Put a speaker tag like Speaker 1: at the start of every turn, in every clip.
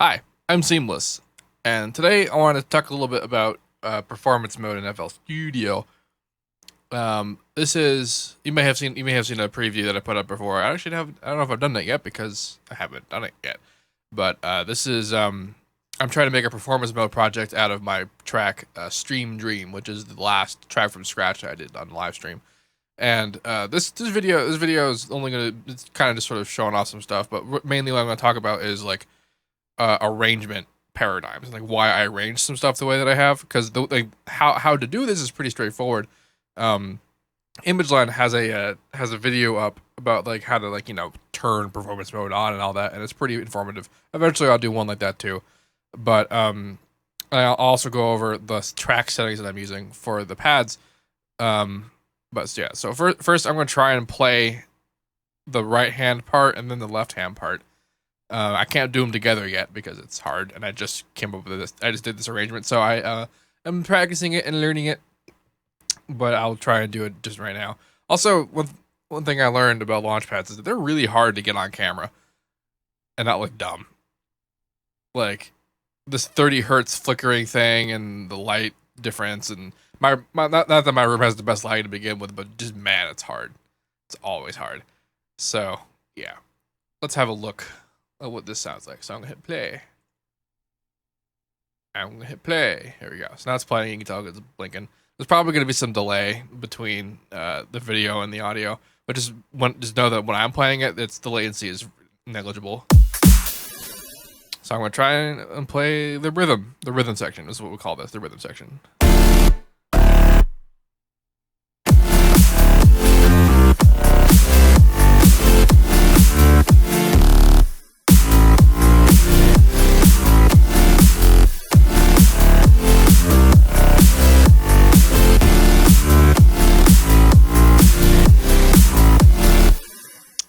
Speaker 1: Hi, I'm Seamless, and today I want to talk a little bit about performance mode in FL Studio. This is you may have seen a preview that I put up before. I don't know if I've done that yet because I haven't done it yet. But this is I'm trying to make a performance mode project out of my track Stream Dream, which is the last track from scratch I did on the live stream. And this video is only it's kind of just sort of showing off some stuff, but mainly what I'm going to talk about is like arrangement paradigms and like why I arrange some stuff the way that I have. Because how to do this is pretty straightforward. ImageLine has a video up about like how to turn performance mode on and all that, and it's pretty informative. Eventually, I'll do one like that too. But I'll also go over the track settings that I'm using for the pads. But yeah, so first I'm going to try and play the right hand part and then the left hand part. I can't do them together yet because it's hard, and I just came up with this. I just did this arrangement, so I'm practicing it and learning it. But I'll try and do it just right now. Also, one thing I learned about launch pads is that they're really hard to get on camera and not look dumb. Like this 30 hertz flickering thing and the light difference, and my not that my room has the best lighting to begin with, but just man, it's hard. It's always hard. So yeah, let's have a look at what this sounds like. So I'm gonna hit play. I'm gonna hit play. Here we go. So now it's playing. You can tell it's blinking. There's probably gonna be some delay between the video and the audio, but just know that when I'm playing it, the latency is negligible. So I'm gonna try and play the rhythm. The rhythm section is what we call this. The rhythm section.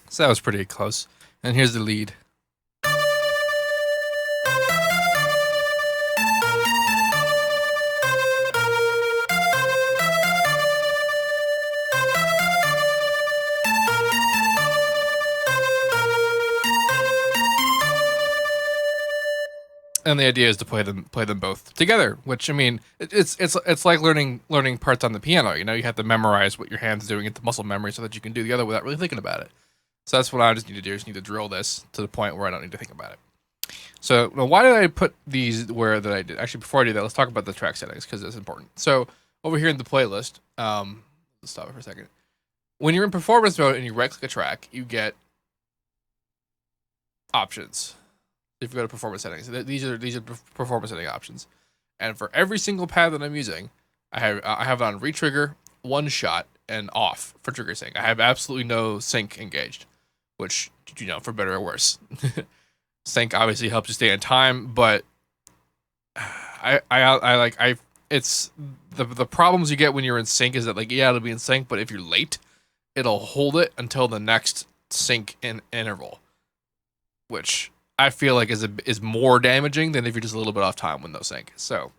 Speaker 1: So that was pretty close. And here's the lead. And the idea is to play them both together, which I mean, it's like learning parts on the piano. You know, you have to memorize what your hand's doing into muscle memory so that you can do the other without really thinking about it. So that's what I just need to do. I just need to drill this to the point where I don't need to think about it. So now why did I put these where that I did? Actually, before I do that, let's talk about the track settings because it's important. So over here in the playlist, let's stop it for a second. When you're in performance mode and you right-click a track, you get options. If you go to performance settings, these are performance setting options. And for every single pad that I'm using, I have it on retrigger, one shot, and off for trigger sync. I have absolutely no sync engaged, which, you know, for better or worse. Sync obviously helps you stay in time, but it's the problems you get when you're in sync is that like, yeah, it'll be in sync, but if you're late, it'll hold it until the next sync interval, which I feel like is more damaging than if you're just a little bit off time with no sync. So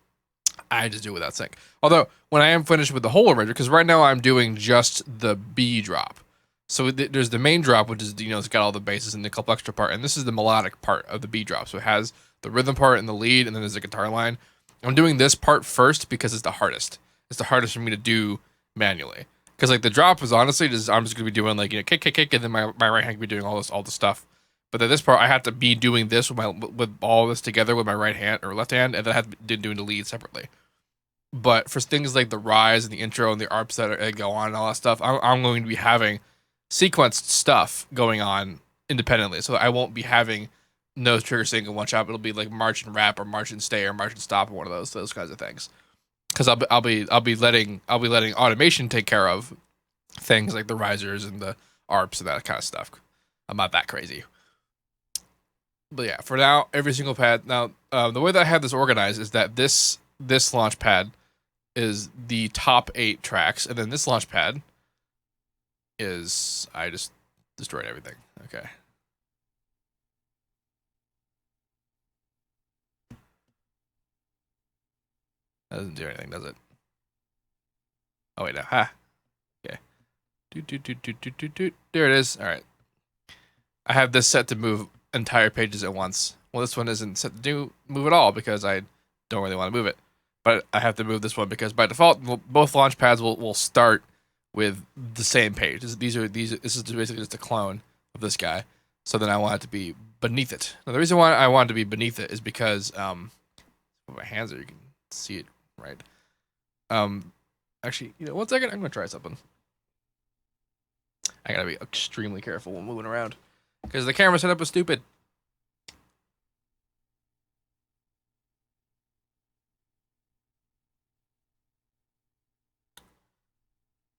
Speaker 1: I just do it without sync. Although when I am finished with the whole arranger, because right now I'm doing just the B drop. So there's the main drop, which is, you know, it's got all the basses and a couple extra part, and this is the melodic part of the B drop. So it has the rhythm part and the lead, and then there's a guitar line. I'm doing this part first because it's the hardest. It's the hardest for me to do manually. Because like the drop is honestly just I'm just gonna be doing like, you know, kick, and then my right hand can be doing all the stuff. But then this part I have to be doing this with all this together with my right hand or left hand, and then I have to be doing the lead separately. But for things like the rise and the intro and the arps that go on and all that stuff, I'm going to be having sequenced stuff going on independently. So I won't be having no trigger sync in one shot. It'll be like march and wrap or march and stay or march and stop or one of those kinds of things. Because I'll be letting automation take care of things like the risers and the arps and that kind of stuff. I'm not that crazy. But yeah, for now, every single pad. Now, the way that I have this organized is that this launch pad is the top 8 tracks, and then this launch pad is I just destroyed everything. Okay. That doesn't do anything, does it? Oh wait, no. Ha. Okay. There it is. All right. I have this set to move entire pages at once, Well, this one isn't set to move at all because I don't really want to move it. But I have to move this one because by default, both launch pads will start with the same page. This is basically just a clone of this guy. So then I want it to be beneath it. Now the reason why I want it to be beneath it is because with my hands there, you can see it right. Actually, 1 second, I'm gonna try something. I gotta be extremely careful when moving around because the camera setup is stupid.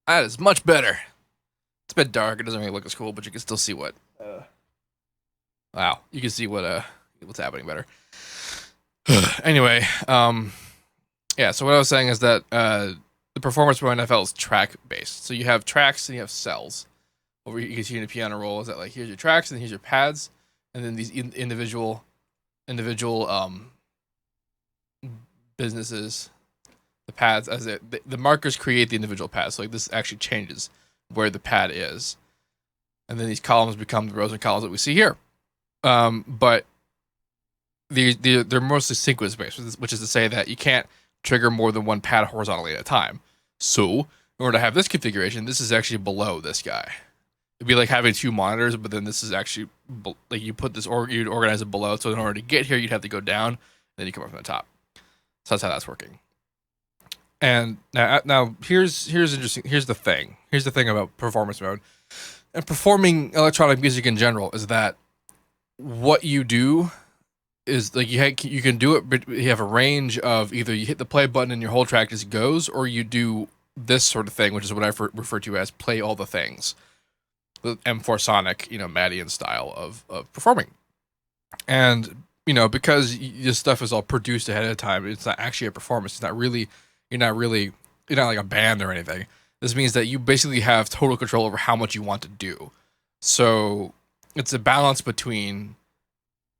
Speaker 1: That is much better. It's a bit dark. It doesn't really look as cool, but you can still see what. Wow, you can see what's happening better. Anyway, yeah. So what I was saying is that the performance mode NFL is track based. So you have tracks and you have cells. Over here, you can see in a piano roll is that like here's your tracks and here's your pads, and then these individual businesses. The pads as the markers create the individual pads. So like this actually changes where the pad is, and then these columns become the rows and columns that we see here. But they're mostly sequence based, which is to say that you can't trigger more than one pad horizontally at a time. So in order to have this configuration, this is actually below this guy. It'd be like having two monitors, but then this is actually like you put this you'd organize it below. So in order to get here, you'd have to go down, then you come up from the top. So that's how that's working. And now here's interesting. Here's the thing. Here's the thing about performance mode and performing electronic music in general is that what you do is like you can do it, but you have a range of either you hit the play button and your whole track just goes, or you do this sort of thing, which is what I refer to as play all the things, the M4 Sonic, Madian style of performing. And because this stuff is all produced ahead of time, it's not actually a performance. It's not really. You're not like a band or anything. This means that you basically have total control over how much you want to do. So it's a balance between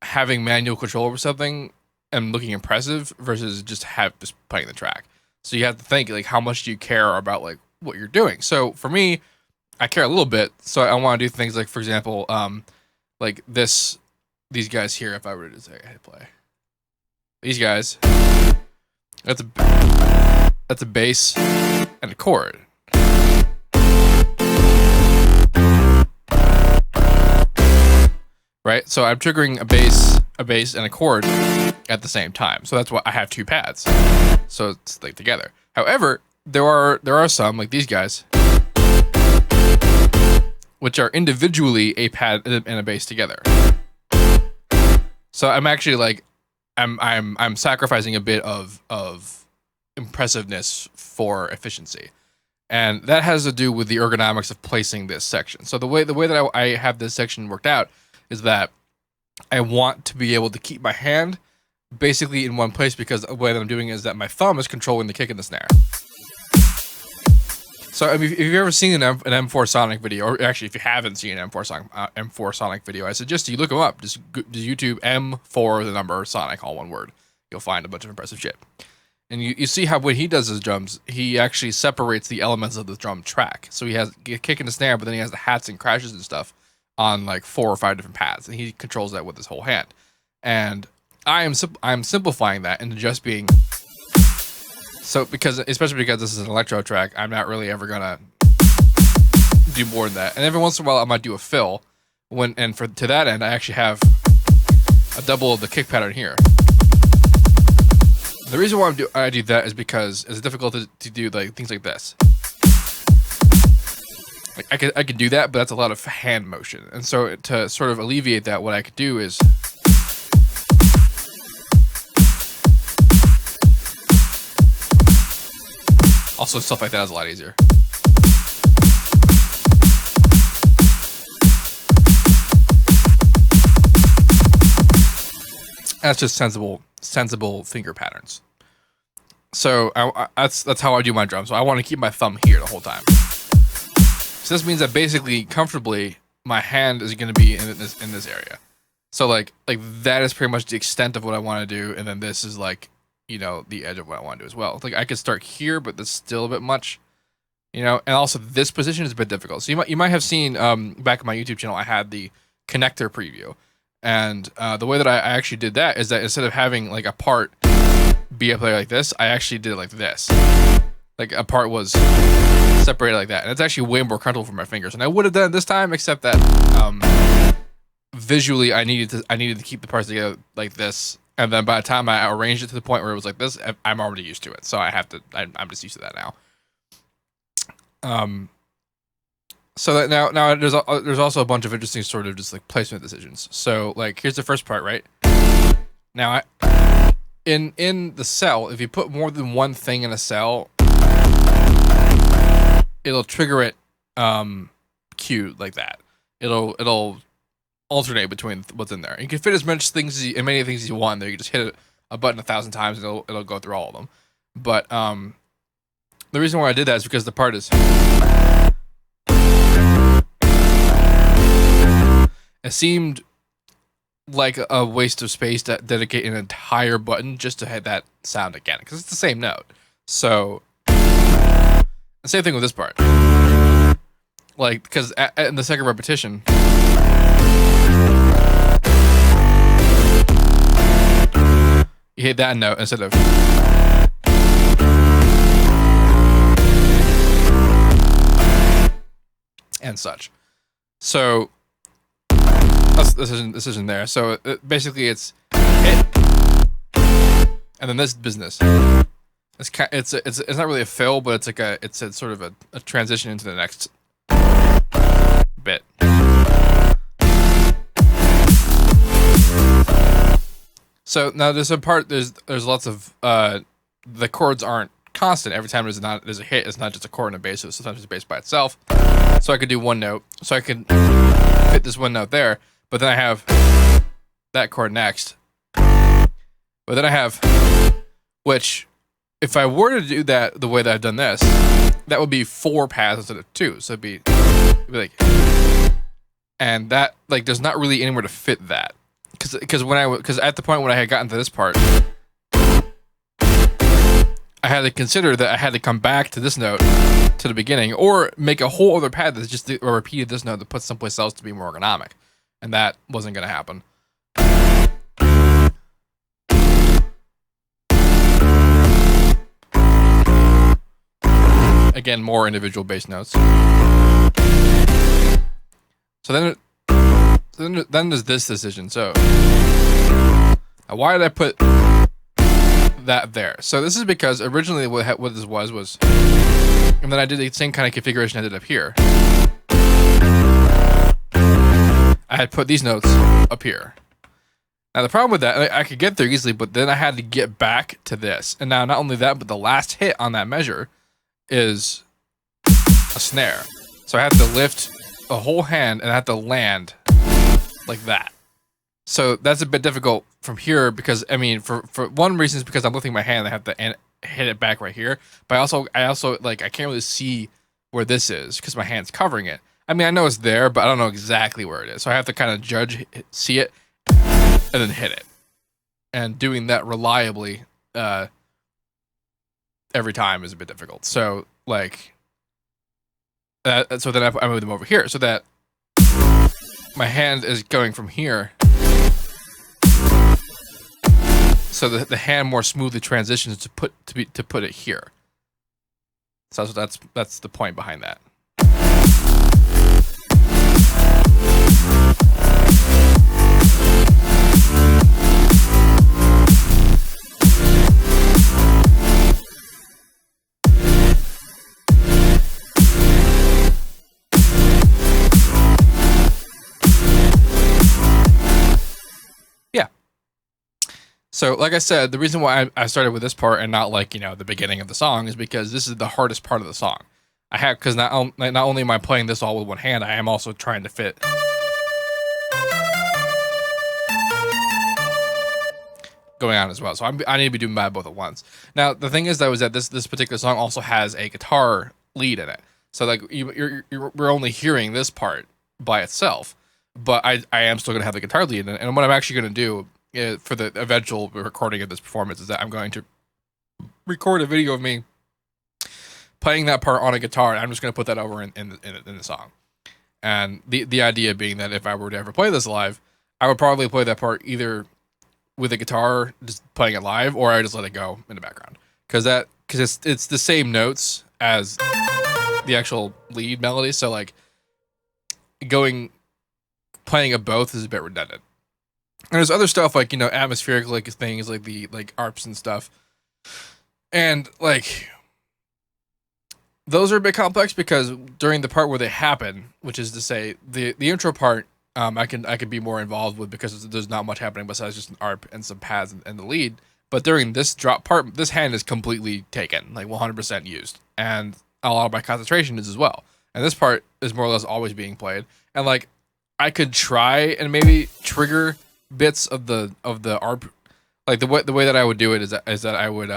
Speaker 1: having manual control over something and looking impressive versus just playing the track. So you have to think like how much do you care about like what you're doing. So for me, I care a little bit. So I want to do things like, for example, like these guys here. If I were to say hit play, these guys. That's a bass and a chord. Right? So I'm triggering a bass and a chord at the same time. So that's why I have two pads. So it's like together. However, there are some like these guys which are individually a pad and a bass together. So I'm actually like I'm sacrificing a bit of impressiveness for efficiency, and that has to do with the ergonomics of placing this section. So the way that I have this section worked out is that I want to be able to keep my hand basically in one place because the way that I'm doing is that my thumb is controlling the kick and the snare. So I mean, if you've ever seen an M4 Sonic video, or actually if you haven't seen an M4 Sonic video, I suggest you look them up. Just YouTube M4 the number Sonic, all one word. You'll find a bunch of impressive shit. And you see how when he does his drums, he actually separates the elements of the drum track. So he has a kick and a snare, but then he has the hats and crashes and stuff on like 4 or 5 different pads, and he controls that with his whole hand. And I'm simplifying that into just being so especially because this is an electro track, I'm not really ever gonna do more than that. And every once in a while, I might do a fill. To that end, I actually have a double of the kick pattern here. The reason why I do that is because it's difficult to do like things like this. Like I could do that, but that's a lot of hand motion. And so to sort of alleviate that, what I could do is also stuff like that is a lot easier. That's just sensible finger patterns. So that's how I do my drums. So I want to keep my thumb here the whole time. So this means that basically, comfortably, my hand is going to be in this area. So like that is pretty much the extent of what I want to do, and then this is like, the edge of what I want to do as well. Like I could start here, but that's still a bit much, and also this position is a bit difficult. So you might have seen back on my YouTube channel, I had the connector preview, And the way that I actually did that is that instead of having like a part be a player like this, I actually did it like this. Like a part was separated like that, and it's actually way more comfortable for my fingers. And I would have done it this time, except that visually I needed to keep the parts together like this. And then by the time I arranged it to the point where it was like this, I'm already used to it. So I'm just used to that now. So that now there's also a bunch of interesting sort of just like placement decisions. So like here's the first part, right? Now in the cell, if you put more than one thing in a cell, it'll trigger it queued like that. It'll alternate between what's in there. You can fit as many things as you want there. You can just hit a button 1,000 times and it'll go through all of them. But the reason why I did that is because the part is it seemed like a waste of space to dedicate an entire button just to hit that sound again, because it's the same note. So the same thing with this part. Like, because in the second repetition, you hit that note instead of and such. So this isn't there. So basically, it's hit, and then this business. It's not really a fill, but it's like it's a sort of a transition into the next bit. So now there's lots of the chords aren't constant. Every time there's a hit, it's not just a chord and a bass. So sometimes it's a bass by itself. So I could do one note. So I could fit this one note there, but then I have that chord next. But then I have, which if I were to do that the way that I've done this, that would be 4 paths instead of 2. So it'd be like, and that like there's not really anywhere to fit that. Because at the point when I had gotten to this part, I had to consider that I had to come back to this note to the beginning, or make a whole other path that's just repeated this note to put someplace else to be more ergonomic, and that wasn't going to happen. Again, more individual bass notes. So then there's this decision. So why did I put that there? So this is because originally what this was, and then I did the same kind of configuration I did up here. I had put these notes up here. Now the problem with that, I could get there easily, but then I had to get back to this. And now not only that, but the last hit on that measure is a snare. So I have to lift a whole hand and I have to land like that. So that's a bit difficult from here because, I mean, for one reason is because I'm lifting my hand, I have to hit it back right here. But I also like, I can't really see where this is because my hand's covering it. I mean, I know it's there, but I don't know exactly where it is. So I have to kind of see it, and then hit it. And doing that reliably every time is a bit difficult. So, like, so then I moved them over here so that my hand is going from here, so that the hand more smoothly transitions to put it here. So that's the point behind that. So, like I said, the reason why I started with this part and not like, the beginning of the song is because this is the hardest part of the song. Because not only am I playing this all with one hand, I am also trying to fit going on as well. So I need to be doing that both at once. Now, the thing is, though, is that this particular song also has a guitar lead in it. So, like, we're only hearing this part by itself, but I am still going to have the guitar lead in it. And what I'm actually going to do for the eventual recording of this performance is that I'm going to record a video of me playing that part on a guitar, and I'm just going to put that over in the song. And the idea being that if I were to ever play this live, I would probably play that part either with a guitar, just playing it live, or I just let it go in the background because it's the same notes as the actual lead melody. So like going playing of both is a bit redundant. And there's other stuff like atmospheric like things like the like arps and stuff, and like those are a bit complex because during the part where they happen, which is to say the intro part, I can be more involved with because there's not much happening besides just an arp and some pads and the lead. But during this drop part, this hand is completely taken, like 100% used, and a lot of my concentration is as well. And this part is more or less always being played, and like I could try and maybe trigger bits of the arp, like the way that I would do it is that I would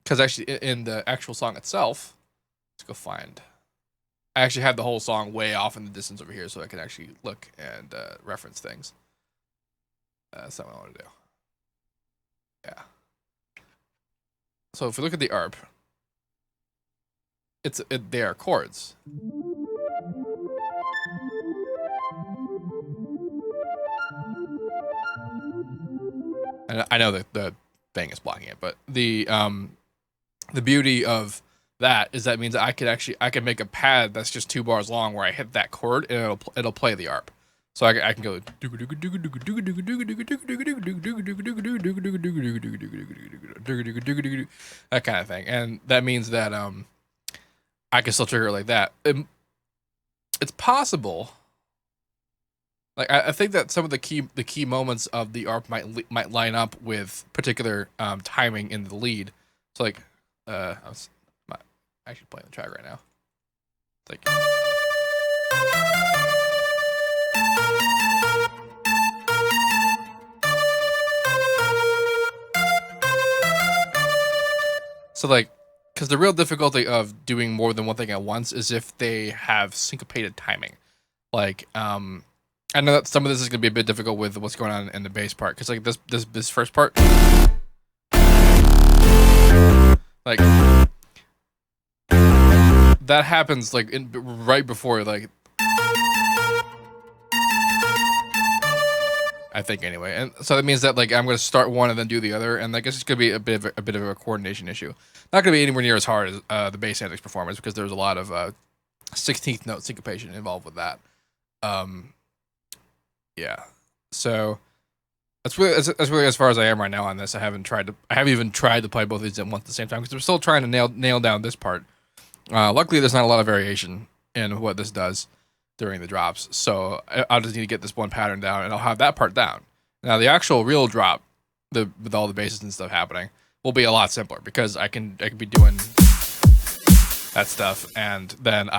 Speaker 1: because actually in the actual song itself. Let's go find. I actually have the whole song way off in the distance over here, so I can actually look and reference things. That's not what I want to do. Yeah. So if we look at the arp, they are chords. And I know that the thing is blocking it, but the beauty of that is that means I can make a pad that's just 2 bars long where I hit that chord and it'll play the arp. So I can go that kind of thing, and that means that I can still trigger it like that. It's possible. Like I think that some of the key moments of the arp might line up with particular timing in the lead. So like I was actually playing the track right now. It's like so like because the real difficulty of doing more than one thing at once is if they have syncopated timing. Like I know that some of this is gonna be a bit difficult with what's going on in the bass part because like this first part, like that happens like right before like I think anyway, and so that means that like I'm gonna start one and then do the other, and I guess it's gonna be a bit of a coordination issue. Not gonna be anywhere near as hard as the bass antics performance because there's a lot of 16th note syncopation involved with that. Yeah, so that's really as far as I am right now on this. I haven't even tried to play both of these at once at the same time because I'm still trying to nail down this part. Luckily, there's not a lot of variation in what this does during the drops, so I'll just need to get this one pattern down, and I'll have that part down. Now, the actual real drop, with all the basses and stuff happening, will be a lot simpler because I can be doing that stuff, and then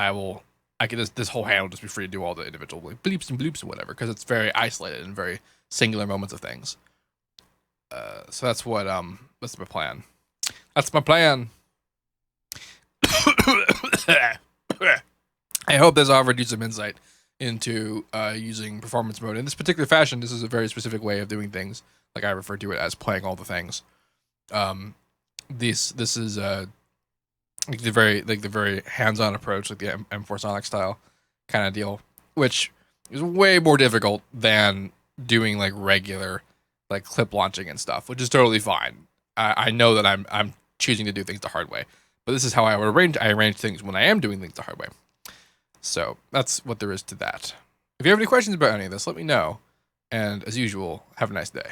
Speaker 1: this whole hand will just be free to do all the individual like, bleeps and bloops and whatever because it's very isolated and very singular moments of things. So that's my plan. That's my plan. I hope this offered you some insight into using performance mode in this particular fashion. This is a very specific way of doing things. Like I refer to it as playing all the things. This is like the very hands-on approach, like the M4 Sonic style kind of deal, which is way more difficult than doing like regular like clip launching and stuff, which is totally fine. I know that I'm choosing to do things the hard way, but this is how I arrange things when I am doing things the hard way. So that's what there is to that. If you have any questions about any of this, let me know. And as usual, have a nice day.